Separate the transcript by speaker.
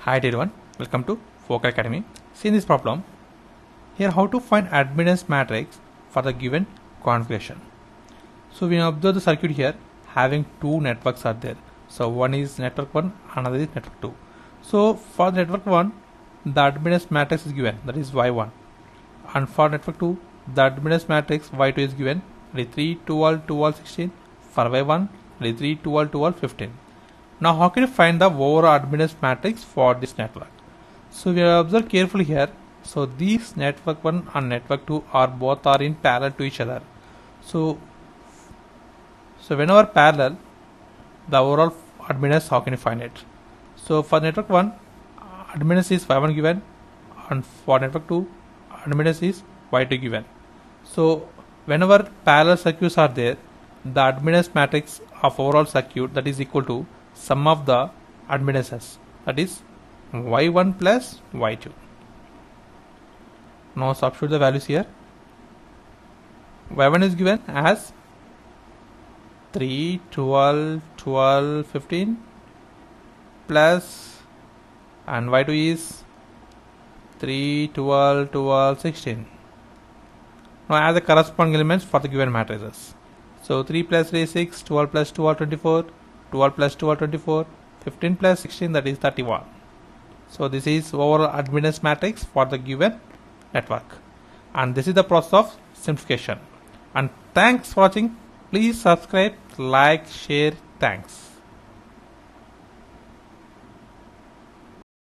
Speaker 1: Hi everyone, welcome to Focal Academy. See in this problem, here how to find admittance matrix for the given configuration. So we observe the circuit here having two networks are there. So one is network 1, another is network 2. So for network 1, the admittance matrix is given, that is Y1. And for network 2, the admittance matrix Y2 is given, that is 3, 12, 12, 16. For Y1, that is 3, 12, 12, 15. Now how can you find the overall admittance matrix for this network? So we will observe carefully here. So these network 1 and network 2 are both in parallel to each other. So whenever parallel, the overall admittance, how can you find it? So for network 1, admittance is Y1 given, and for network 2, admittance is Y2 given. So whenever parallel circuits are there, the admittance matrix of overall circuit, that is equal to sum of the admittances, that is Y1 plus Y2. Now substitute the values here. Y1 is given as 3, 12, 12, 15 plus, and Y2 is 3, 12, 12, 16. Now add the corresponding elements for the given matrices. So 3 plus 3 is 6, 12 plus 12, 24, 12 plus 12, 24, 15 plus 16, that is 31. So this is overall admittance matrix for the given network. And this is the process of simplification. And thanks for watching. Please subscribe, like, share. Thanks.